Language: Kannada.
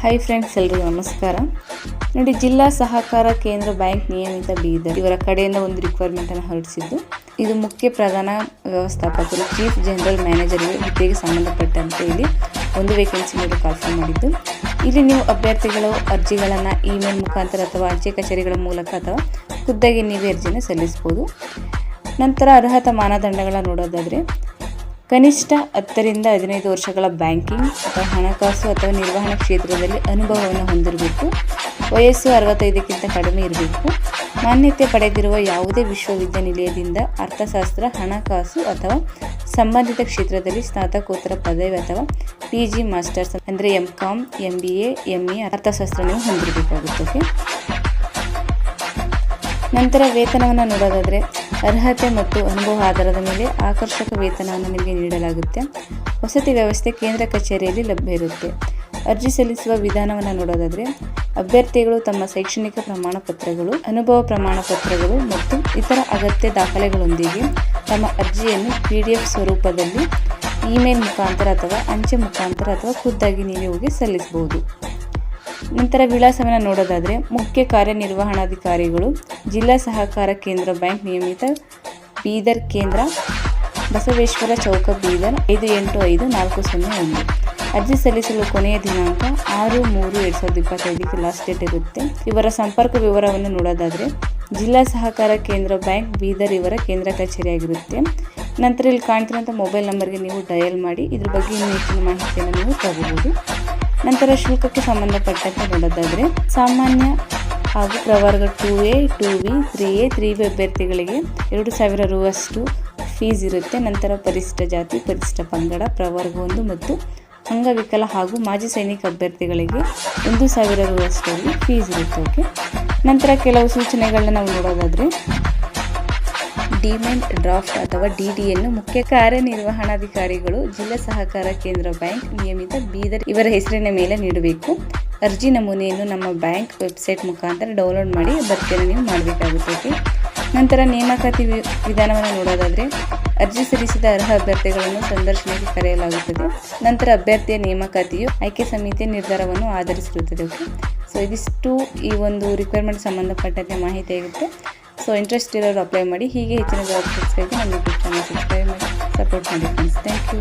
ಹಾಯ್ ಫ್ರೆಂಡ್ಸ್, ಎಲ್ರಿಗೂ ನಮಸ್ಕಾರ. ನೋಡಿ, ಜಿಲ್ಲಾ ಸಹಕಾರ ಕೇಂದ್ರ ಬ್ಯಾಂಕ್ ನಿಯಮಿತ ಬೀದರ್ ಇವರ ಕಡೆಯಿಂದ ಒಂದು ರಿಕ್ವೈರ್ಮೆಂಟನ್ನು ಹೊರಡಿಸಿದ್ದು, ಇದು ಮುಖ್ಯ ಪ್ರಧಾನ ವ್ಯವಸ್ಥಾಪಕರು ಚೀಫ್ ಜನರಲ್ ಮ್ಯಾನೇಜರ್ಗೆ ಹುದ್ದೆಗೆ ಸಂಬಂಧಪಟ್ಟಂತೆ ಇಲ್ಲಿ ಒಂದು ವೇಕೆನ್ಸಿ ಮೇಲೆ ಕಾಲ್ಫರ್ ಮಾಡಿದ್ದು, ಇಲ್ಲಿ ನೀವು ಅಭ್ಯರ್ಥಿಗಳು ಅರ್ಜಿಗಳನ್ನು ಇಮೇಲ್ ಮುಖಾಂತರ ಅಥವಾ ಅಂಚೆ ಕಚೇರಿಗಳ ಮೂಲಕ ಅಥವಾ ಖುದ್ದಾಗಿ ನೀವೇ ಅರ್ಜಿಯನ್ನು ಸಲ್ಲಿಸಬಹುದು. ನಂತರ ಅರ್ಹತಾ ಮಾನದಂಡಗಳ ನೋಡೋದಾದರೆ, ಕನಿಷ್ಠ 10 ರಿಂದ 15 ವರ್ಷಗಳ ಬ್ಯಾಂಕಿಂಗ್ ಅಥವಾ ಹಣಕಾಸು ಅಥವಾ ನಿರ್ವಹಣಾ ಕ್ಷೇತ್ರದಲ್ಲಿ ಅನುಭವವನ್ನು ಹೊಂದಿರಬೇಕು. ವಯಸ್ಸು 65ಕ್ಕಿಂತ ಕಡಿಮೆ ಇರಬೇಕು. ಮಾನ್ಯತೆ ಪಡೆದಿರುವ ಯಾವುದೇ ವಿಶ್ವವಿದ್ಯಾನಿಲಯದಿಂದ ಅರ್ಥಶಾಸ್ತ್ರ, ಹಣಕಾಸು ಅಥವಾ ಸಂಬಂಧಿತ ಕ್ಷೇತ್ರದಲ್ಲಿ ಸ್ನಾತಕೋತ್ತರ ಪದವಿ ಅಥವಾ PG ಮಾಸ್ಟರ್ಸ್ ಅಂದರೆ MCOM, MBA, ME ಅರ್ಥಶಾಸ್ತ್ರ ನೀವು ಹೊಂದಿರಬೇಕಾಗುತ್ತದೆ. ನಂತರ ವೇತನವನ್ನು ನೋಡೋದಾದರೆ, ಅರ್ಹತೆ ಮತ್ತು ಅನುಭವ ಆಧಾರದ ಮೇಲೆ ಆಕರ್ಷಕ ವೇತನವನ್ನು ನಿಮಗೆ ನೀಡಲಾಗುತ್ತೆ. ವಸತಿ ವ್ಯವಸ್ಥೆ ಕೇಂದ್ರ ಕಚೇರಿಯಲ್ಲಿ ಲಭ್ಯ ಇರುತ್ತೆ. ಅರ್ಜಿ ಸಲ್ಲಿಸುವ ವಿಧಾನವನ್ನು ನೋಡೋದಾದರೆ, ಅಭ್ಯರ್ಥಿಗಳು ತಮ್ಮ ಶೈಕ್ಷಣಿಕ ಪ್ರಮಾಣ ಪತ್ರಗಳು, ಅನುಭವ ಪ್ರಮಾಣ ಪತ್ರಗಳು ಮತ್ತು ಇತರ ಅಗತ್ಯ ದಾಖಲೆಗಳೊಂದಿಗೆ ತಮ್ಮ ಅರ್ಜಿಯನ್ನು PDF ಸ್ವರೂಪದಲ್ಲಿ ಇಮೇಲ್ ಮುಖಾಂತರ ಅಥವಾ ಅಂಚೆ ಮುಖಾಂತರ ಅಥವಾ ಖುದ್ದಾಗಿ ನೀವೇ ಹೋಗಿ ಸಲ್ಲಿಸಬಹುದು. ನಂತರ ವಿಳಾಸವನ್ನು ನೋಡೋದಾದರೆ, ಮುಖ್ಯ ಕಾರ್ಯನಿರ್ವಹಣಾಧಿಕಾರಿಗಳು, ಜಿಲ್ಲಾ ಸಹಕಾರ ಕೇಂದ್ರ ಬ್ಯಾಂಕ್ ನಿಯಮಿತ ಬೀದರ್ ಕೇಂದ್ರ, ಬಸವೇಶ್ವರ ಚೌಕ ಬೀದರ್ 585401. ಅರ್ಜಿ ಸಲ್ಲಿಸಲು ಕೊನೆಯ ದಿನಾಂಕ 6/3/2025ಕ್ಕೆ ಲಾಸ್ಟ್ ಡೇಟ್ ಇರುತ್ತೆ. ಇವರ ಸಂಪರ್ಕ ವಿವರವನ್ನು ನೋಡೋದಾದರೆ, ಜಿಲ್ಲಾ ಸಹಕಾರ ಕೇಂದ್ರ ಬ್ಯಾಂಕ್ ಬೀದರ್ ಇವರ ಕೇಂದ್ರ ಕಚೇರಿಯಾಗಿರುತ್ತೆ. ನಂತರ ಇಲ್ಲಿ ಕಾಣ್ತಿರೋಂಥ ಮೊಬೈಲ್ ನಂಬರ್ಗೆ ನೀವು ಡಯಲ್ ಮಾಡಿ ಇದ್ರ ಬಗ್ಗೆ ಇನ್ನೂ ಹೆಚ್ಚಿನ ಮಾಹಿತಿಯನ್ನು ನೀವು ತಗೋಬಹುದು. ನಂತರ ಶುಲ್ಕಕ್ಕೆ ಸಂಬಂಧಪಟ್ಟಂತೆ ನೋಡೋದಾದರೆ, ಸಾಮಾನ್ಯ ಹಾಗೂ ಪ್ರವರ್ಗ 2A, 2B, 3A, 3B ಅಭ್ಯರ್ಥಿಗಳಿಗೆ 2000 ರು ಅಷ್ಟು ಫೀಸ್ ಇರುತ್ತೆ. ನಂತರ ಪರಿಶಿಷ್ಟ ಜಾತಿ, ಪರಿಶಿಷ್ಟ ಪಂಗಡ, ಪ್ರವರ್ಗ 1 ಮತ್ತು ಅಂಗವಿಕಲ ಹಾಗೂ ಮಾಜಿ ಸೈನಿಕ ಅಭ್ಯರ್ಥಿಗಳಿಗೆ 1000 ರು ಅಷ್ಟರಲ್ಲಿ ಫೀಸ್ ಇರುತ್ತೆ. ಓಕೆ. ನಂತರ ಕೆಲವು ಸೂಚನೆಗಳನ್ನ ನಾವು ನೋಡೋದಾದರೆ, ಡಿಮ್ಯಾಂಡ್ ಡ್ರಾಫ್ಟ್ ಅಥವಾ DDಯನ್ನು ಮುಖ್ಯ ಕಾರ್ಯನಿರ್ವಹಣಾಧಿಕಾರಿಗಳು, ಜಿಲ್ಲಾ ಸಹಕಾರ ಕೇಂದ್ರ ಬ್ಯಾಂಕ್ ನಿಯಮಿತ ಬೀದರ್ ಇವರ ಹೆಸರಿನ ಮೇಲೆ ನೀಡಬೇಕು. ಅರ್ಜಿ ನಮೂನೆಯನ್ನು ನಮ್ಮ ಬ್ಯಾಂಕ್ ವೆಬ್ಸೈಟ್ ಮುಖಾಂತರ ಡೌನ್ಲೋಡ್ ಮಾಡಿ ಭರ್ತಿಯನ್ನು ನೀವು ಮಾಡಬೇಕಾಗುತ್ತದೆ. ನಂತರ ನೇಮಕಾತಿ ವಿಧಾನವನ್ನು ನೋಡೋದಾದರೆ, ಅರ್ಜಿ ಸಲ್ಲಿಸಿದ ಅರ್ಹ ಅಭ್ಯರ್ಥಿಗಳನ್ನು ಸಂದರ್ಶನಕ್ಕೆ ಕರೆಯಲಾಗುತ್ತದೆ. ನಂತರ ಅಭ್ಯರ್ಥಿಯ ನೇಮಕಾತಿಯು ಆಯ್ಕೆ ಸಮಿತಿಯ ನಿರ್ಧಾರವನ್ನು ಆಧರಿಸಿರುತ್ತದೆ. ಓಕೆ. ಸೊ ಇದಿಷ್ಟು ಈ ಒಂದು ರಿಕ್ವೈರ್ಮೆಂಟ್ ಸಂಬಂಧಪಟ್ಟಂತೆ ಮಾಹಿತಿ ಆಗುತ್ತೆ. ಸೊ ಇಂಟ್ರೆಸ್ಟ್ ಇರೋರು ಅಪ್ಲೈ ಮಾಡಿ. ಹೀಗೆ ಹೆಚ್ಚಿನ ಜಾಬ್ ಟಿಪ್ಸ್ಗಾಗಿ ನಮ್ಮ ಯೂಟ್ಯೂಬ್ ಚಾನಲ್ ಸಬ್ಸ್ಕ್ರೈಬ್ ಮಾಡಿ ಸಪೋರ್ಟ್ ಮಾಡಿ ಫ್ರೆಂಡ್ಸ್. Thank you.